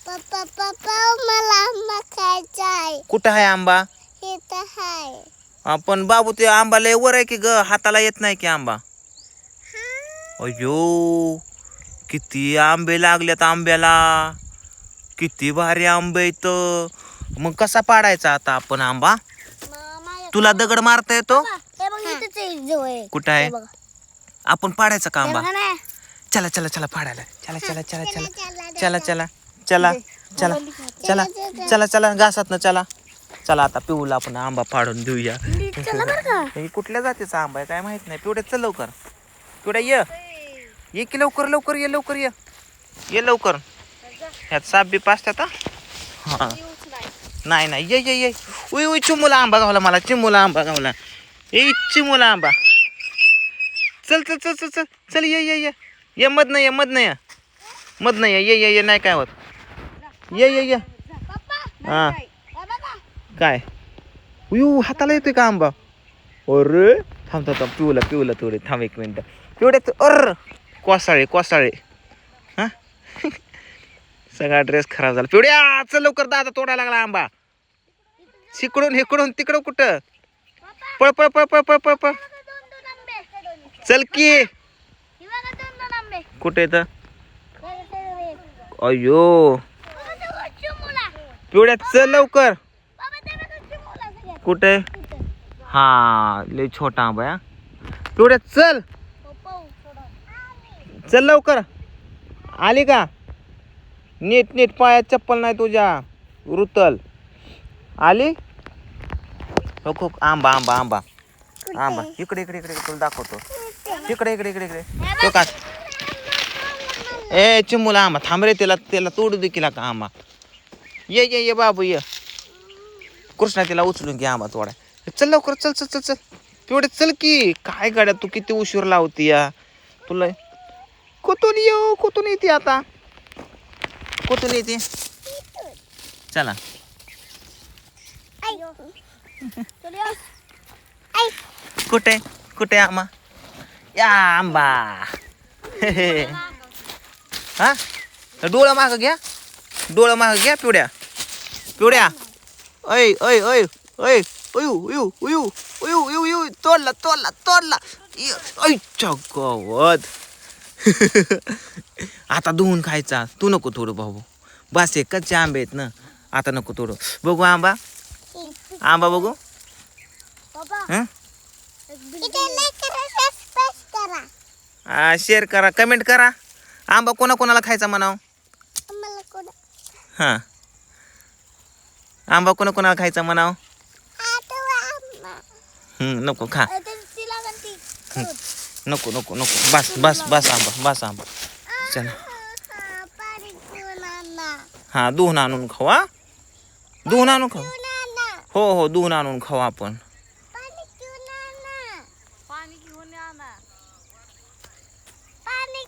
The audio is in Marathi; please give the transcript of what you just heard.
पप्पा पप्पा मला आंबा खायचा आहे. कुठं आहे आंबा? इथं आहे. आपण बाबू ते आंबा लय वर आहे की ग, हाताला येत नाही की आंबा. अयो किती आंबे लागल्यात आंब्याला, किती भारी आंबे इथं. मग कसा पाडायचा आता आपण आंबा? तुला दगड मारता येतो? कुठं आहे? आपण पाडायचा का आंबा? चला चला चला पाडायला. चला चला चला चला चला चला चला चला चला चला चला घासात ना चला. चला आता पिऊला आपण आंबा पाडून देऊया. हे कुठल्या जातीचा आंबा आहे काय माहित नाही. पिवड्या चल लवकर, पिवड्या ये की लवकर लवकर ये, लवकर ये, ये लवकर. ह्यात साप बी पाचतात. हा नाही नाही ये ये ये. उय उय चिमूला आंबा गावला मला, चिमूला आंबा गावला. ए चिमूला आंबा. चल चल चल चल चल चल ये ये ये ये मध नाही, मध नाही, मध नाही, ये ये ये नाही काय होत. ये ये ये. हा काय उयू हाताला येतोय का आंबा? अरे थांब थांब थांब, पिऊला पिऊला थोडे थांब एक मिनिट. पिवड्या अर कोसाळे कोसाळे. हा सगळा ड्रेस खराब झाला. पिवड्या चल लवकर, दादा तोडायला लागला आंबा. शिकडून हिकडून तिकडं कुठं? पळ पळ पळ पळ पळ पळ पळ. चल की. कुठे येतं? अयो पिवड्या चल लवकर. कुठे? हा लय छोटा आंबा आहे. पिवड्या चल चल लवकर. आली का? नीट नीट, पायात चप्पल नाही तुझ्या, रुतल. आली? हो आंबा आंबा आंबा आंबा. इकडे इकडे इकडे तुला दाखवतो. इकडे इकडे इकडे इकडे तो का. ए चिमूला आंबा थांब रे, त्याला त्याला तोडू दे किला का आंबा. ये ये ये बाबू ये. कृष्णा तिला उचलून घे आंबा तोडा. चल लवकर चल चल चल चल. तेवढे चल की. काय गाड्या तू किती उशीर लावती या तुला. कुठून येऊ, कुठून येते आता, कुठून येते? चला कुठे कुठे आंबा? या आंबा. हा डोळं माग घ्या, डोळं माग घ्या. पिवड्या पिवड्या ऐ ऐ ऐ ऐ उयू उयू उयू उयू उयू उयू. तोडला तोडला तोडला. ऐच्या गावात. आता धुवून खायचा. तू नको थोडं भाऊ, बस हे कच्चे आंबे आहेत ना, आता नको थोडं. बघू आंबा, आंबा बघू. शेअर करा, कमेंट करा. आंबा कोणा कोणाला खायचा म्हणाव? हा आंबा कोणा कोणाला खायचा म्हणाव? नको खा. नको नको नको बस बस बस आंबा, बस आंबा. चला हा धुवून आणून खाऊ. हा धुवून आणून खाऊ. हो हो धुवून आणून खाऊ आपण.